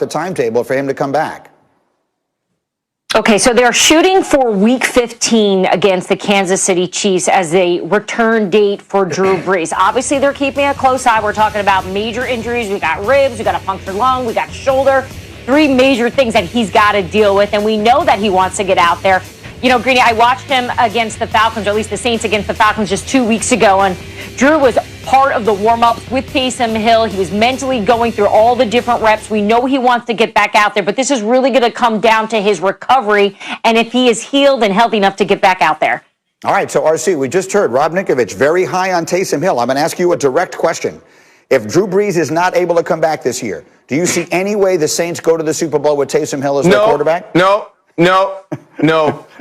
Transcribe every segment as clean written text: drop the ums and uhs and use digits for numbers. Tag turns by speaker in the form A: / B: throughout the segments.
A: the timetable for him to come back?
B: Okay, so they're shooting for Week 15 against the Kansas City Chiefs as a return date for Drew Brees. Obviously, they're keeping a close eye. We're talking about major injuries. We got ribs, we got a punctured lung, we got shoulder. 3 major things that he's got to deal with, and we know that he wants to get out there. You know, Greeny, I watched him against the Falcons, or at least the Saints against the Falcons just 2 weeks ago, and Drew was part of the warm-ups with Taysom Hill. He was mentally going through all the different reps. We know he wants to get back out there, but this is really going to come down to his recovery and if he is healed and healthy enough to get back out there.
A: All right, so RC, we just heard Rob Ninkovich very high on Taysom Hill. I'm going to ask you a direct question. If Drew Brees is not able to come back this year, do you see any way the Saints go to the Super Bowl with Taysom Hill as their quarterback?
C: No,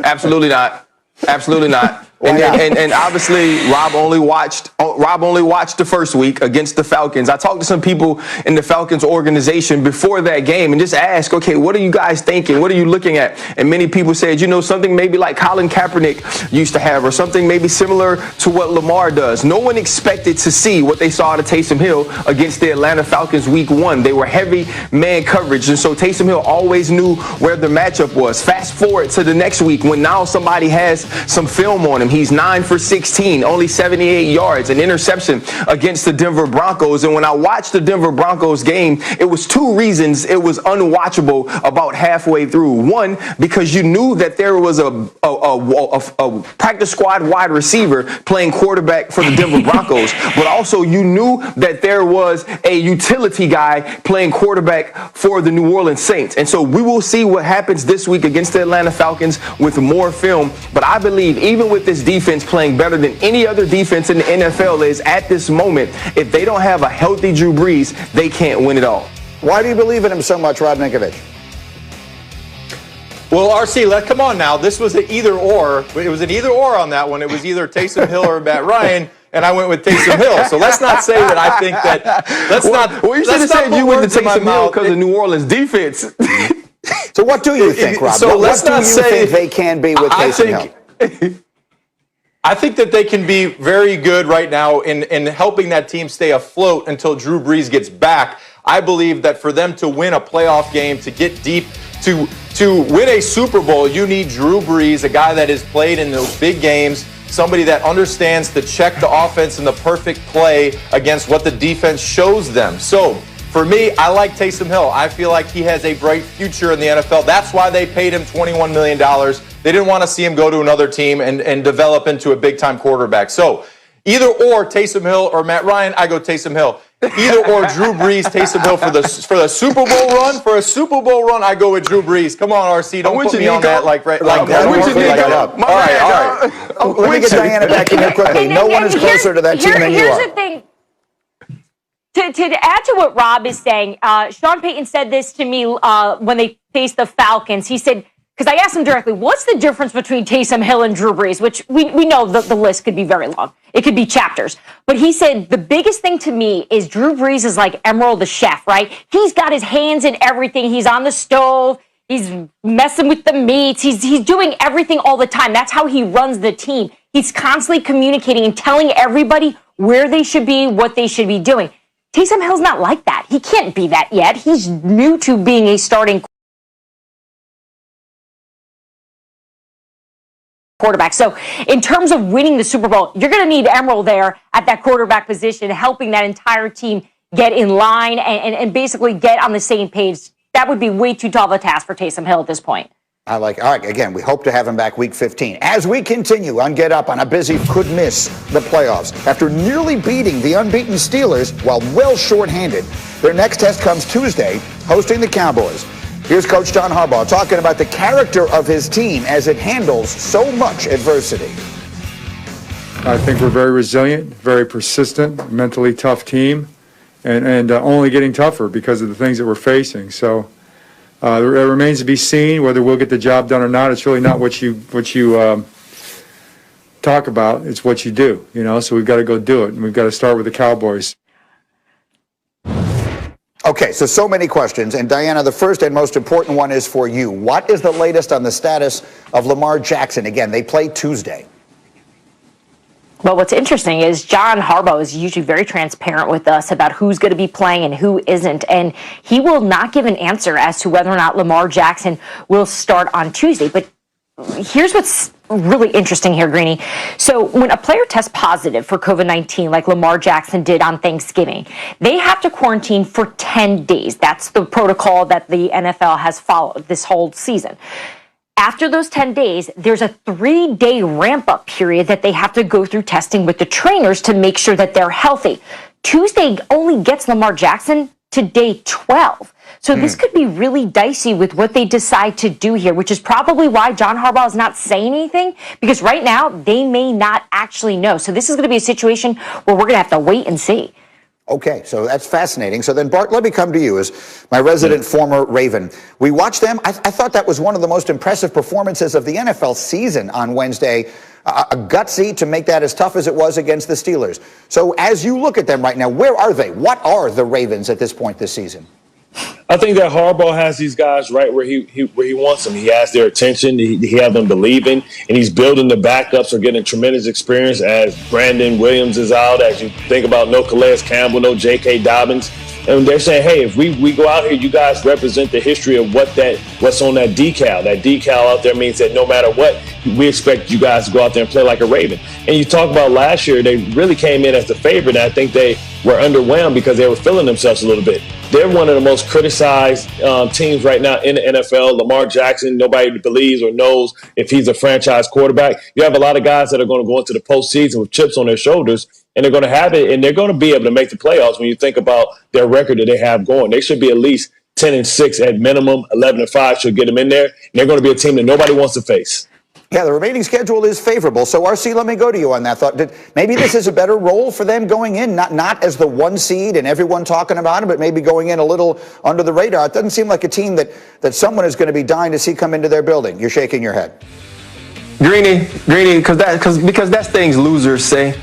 C: absolutely not. Absolutely not. And obviously, Rob only watched the first week against the Falcons. I talked to some people in the Falcons organization before that game and just asked, okay, what are you guys thinking? What are you looking at? And many people said, you know, something maybe like Colin Kaepernick used to have, or something maybe similar to what Lamar does. No one expected to see what they saw out of Taysom Hill against the Atlanta Falcons Week 1. They were heavy man coverage, and so Taysom Hill always knew where the matchup was. Fast forward to the next week when now somebody has some film on him. He's 9 for 16, only 78 yards, an interception against the Denver Broncos. And when I watched the Denver Broncos game, it was 2 reasons it was unwatchable about halfway through. One, because you knew that there was a practice squad wide receiver playing quarterback for the Denver Broncos, but also you knew that there was a utility guy playing quarterback for the New Orleans Saints. And so we will see what happens this week against the Atlanta Falcons with more film. But I believe even with this defense playing better than any other defense in the NFL is at this moment, if they don't have a healthy Drew Brees, they can't win it all.
A: Why do you believe in him so much, Rob Ninkovich?
D: Well, RC, come on now. This was an either or. It was an either or on that one. It was either Taysom Hill or Matt Ryan, and I went with Taysom Hill. So let's not say that I think that.
C: Well, you should have said you went to Taysom Hill because of New Orleans defense.
A: So what do you think, Rob?
D: So let's not say
A: think they can be with Taysom Hill?
D: I think that they can be very good right now in helping that team stay afloat until Drew Brees gets back. I believe that for them to win a playoff game, to get deep, to win a Super Bowl, you need Drew Brees, a guy that has played in those big games, somebody that understands to check the offense and the perfect play against what the defense shows them. So for me, I like Taysom Hill. I feel like he has a bright future in the NFL. That's why they paid him $21 million. They didn't want to see him go to another team and develop into a big-time quarterback. So either or Taysom Hill or Matt Ryan, I go Taysom Hill. Either or Drew Brees, Taysom Hill for the Super Bowl run. For a Super Bowl run, I go with Drew Brees. Come on, RC, don't put me on that like that. All
A: right. Let me get Diana back in here quickly. No one is closer to that team than you are.
B: Here's the thing. To add to what Rob is saying, Sean Payton said this to me when they faced the Falcons. He said, because I asked him directly, what's the difference between Taysom Hill and Drew Brees? Which we know the list could be very long. It could be chapters. But he said, the biggest thing to me is Drew Brees is like Emerald the chef, right? He's got his hands in everything. He's on the stove. He's messing with the meats. He's doing everything all the time. That's how he runs the team. He's constantly communicating and telling everybody where they should be, what they should be doing. Taysom Hill's not like that. He can't be that yet. He's new to being a starting quarterback. So in terms of winning the Super Bowl, you're going to need Emerald there at that quarterback position, helping that entire team get in line and basically get on the same page. That would be way too tall of a task for Taysom Hill at this point.
A: I like it. All right, again, we hope to have him back week 15. As we continue on Get Up on a busy could miss the playoffs. After nearly beating the unbeaten Steelers while well shorthanded, their next test comes Tuesday, hosting the Cowboys. Here's Coach John Harbaugh talking about the character of his team as it handles so much adversity.
E: I think we're very resilient, very persistent, mentally tough team, and only getting tougher because of the things that we're facing. So it remains to be seen whether we'll get the job done or not. It's really not what you talk about; it's what you do. You know, so we've got to go do it, and we've got to start with the Cowboys.
A: Okay, so many questions. And Diana, the first and most important one is for you. What is the latest on the status of Lamar Jackson? Again, they play Tuesday.
B: Well, what's interesting is John Harbaugh is usually very transparent with us about who's going to be playing and who isn't, and he will not give an answer as to whether or not Lamar Jackson will start on Tuesday. But here's what's really interesting here, Greeny. So when a player tests positive for COVID-19, like Lamar Jackson did on Thanksgiving, they have to quarantine for 10 days. That's the protocol that the NFL has followed this whole season. After those 10 days, there's a 3-day ramp-up period that they have to go through testing with the trainers to make sure that they're healthy. Tuesday only gets Lamar Jackson to day 12. So this could be really dicey with what they decide to do here, which is probably why John Harbaugh is not saying anything, because right now they may not actually know. So this is going to be a situation where we're going to have to wait and see.
A: Okay, so that's fascinating. So then, Bart, let me come to you as my resident former Raven. We watched them. I thought that was one of the most impressive performances of the NFL season on Wednesday. A gutsy to make that as tough as it was against the Steelers. So as you look at them right now, where are they? What are the Ravens at this point this season?
F: I think that Harbaugh has these guys right where he wants them. He has their attention. He has them believing, and he's building the backups are getting tremendous experience as Brandon Williams is out. As you think about no Calais Campbell, no J.K. Dobbins, and they're saying, hey, if we go out here, you guys represent the history of what's on that decal. That decal out there means that no matter what, we expect you guys to go out there and play like a Raven. And you talk about last year, they really came in as the favorite, and I think they were underwhelmed because they were feeling themselves a little bit. They're one of the most criticized teams right now in the NFL. Lamar Jackson, nobody believes or knows if he's a franchise quarterback. You have a lot of guys that are going to go into the postseason with chips on their shoulders, and they're going to have it, and they're going to be able to make the playoffs when you think about their record that they have going. They should be at least 10-6 at minimum. 11-5 should get them in there, and they're going to be a team that nobody wants to face.
A: Yeah, the remaining schedule is favorable. So, RC, let me go to you on that thought. Maybe this is a better role for them going in, not as the 1 seed and everyone talking about it, but maybe going in a little under the radar. It doesn't seem like a team that someone is going to be dying to see come into their building. You're shaking your head.
C: Greeny, because that's things losers say.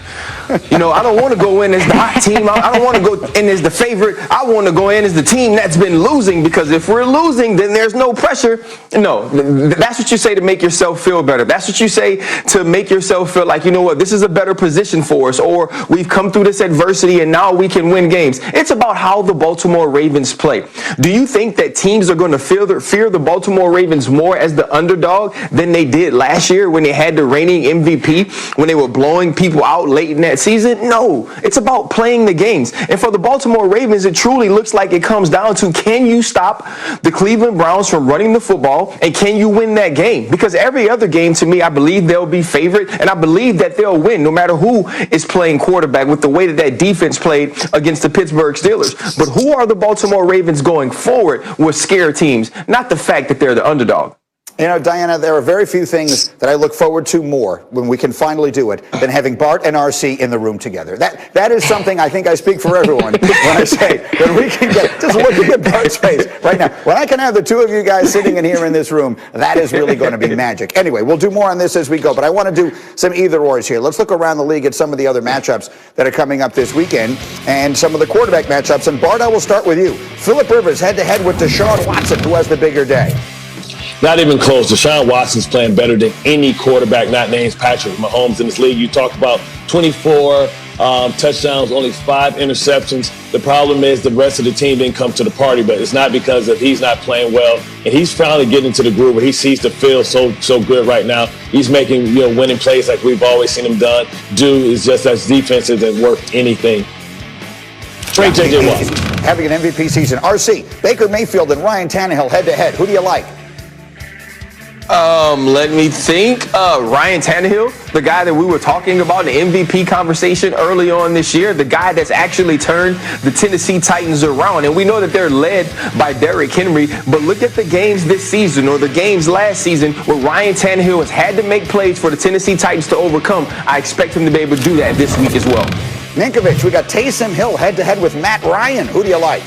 C: You know, I don't want to go in as the hot team. I don't want to go in as the favorite. I want to go in as the team that's been losing, because if we're losing, then there's no pressure. No, that's what you say to make yourself feel better. That's what you say to make yourself feel like, you know what, this is a better position for us, or we've come through this adversity and now we can win games. It's about how the Baltimore Ravens play. Do you think that teams are going to fear the Baltimore Ravens more as the underdog than they did last year when they had the reigning MVP, when they were blowing people out late in that season? No, it's about playing the games. And for the Baltimore Ravens, it truly looks like it comes down to, can you stop the Cleveland Browns from running the football, and can you win that game? Because every other game, to me, I believe they'll be favored, and I believe that they'll win no matter who is playing quarterback, with the way that defense played against the Pittsburgh Steelers. But who are the Baltimore Ravens going forward with scare teams, not the fact that they're the underdog?
A: You know, Diana, there are very few things that I look forward to more when we can finally do it than having Bart and RC in the room together. That is something I think I speak for everyone when I say that we can get, just looking at Bart's face right now, when I can have the two of you guys sitting in here in this room, that is really going to be magic. Anyway, we'll do more on this as we go, but I want to do some either-ors here. Let's look around the league at some of the other matchups that are coming up this weekend and some of the quarterback matchups. And Bart, I will start with you. Phillip Rivers head-to-head with Deshaun Watson, who has the bigger day.
F: Not even close. Deshaun Watson's playing better than any quarterback not named Patrick Mahomes in this league. You talk about 24 touchdowns, only 5 interceptions. The problem is the rest of the team didn't come to the party, but it's not because of he's not playing well. And he's finally getting to the groove where he sees the field so good right now. He's making winning plays like we've always seen him do. Is just as defense isn't worth anything. Straight J.J. Watt.
A: Having an MVP season. RC, Baker Mayfield and Ryan Tannehill head-to-head. Who do you like?
C: Let me think. Ryan Tannehill, the guy that we were talking about in the MVP conversation early on this year, the guy that's actually turned the Tennessee Titans around. And we know that they're led by Derrick Henry, but look at the games this season or the games last season where Ryan Tannehill has had to make plays for the Tennessee Titans to overcome. I expect him to be able to do that this week as well.
A: Ninkovich, we got Taysom Hill head-to-head with Matt Ryan. Who do you like?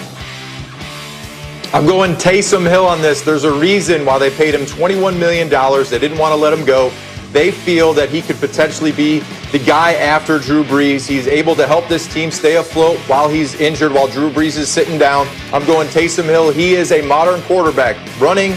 D: I'm going Taysom Hill on this. There's a reason why they paid him $21 million. They didn't want to let him go. They feel that he could potentially be the guy after Drew Brees. He's able to help this team stay afloat while he's injured, while Drew Brees is sitting down. I'm going Taysom Hill. He is a modern quarterback, running,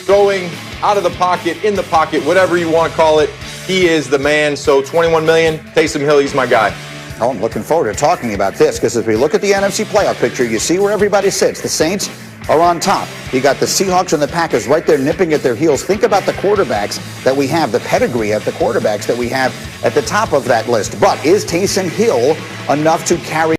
D: throwing, out of the pocket, in the pocket, whatever you want to call it. he is the man. So 21 million, Taysom Hill, he's my guy.
A: Oh, I'm looking forward to talking about this because as we look at the NFC playoff picture, you see where everybody sits. The Saints are on top. You got the Seahawks and the Packers right there nipping at their heels. Think about the quarterbacks that we have, the pedigree of the quarterbacks that we have at the top of that list. But is Taysom Hill enough to carry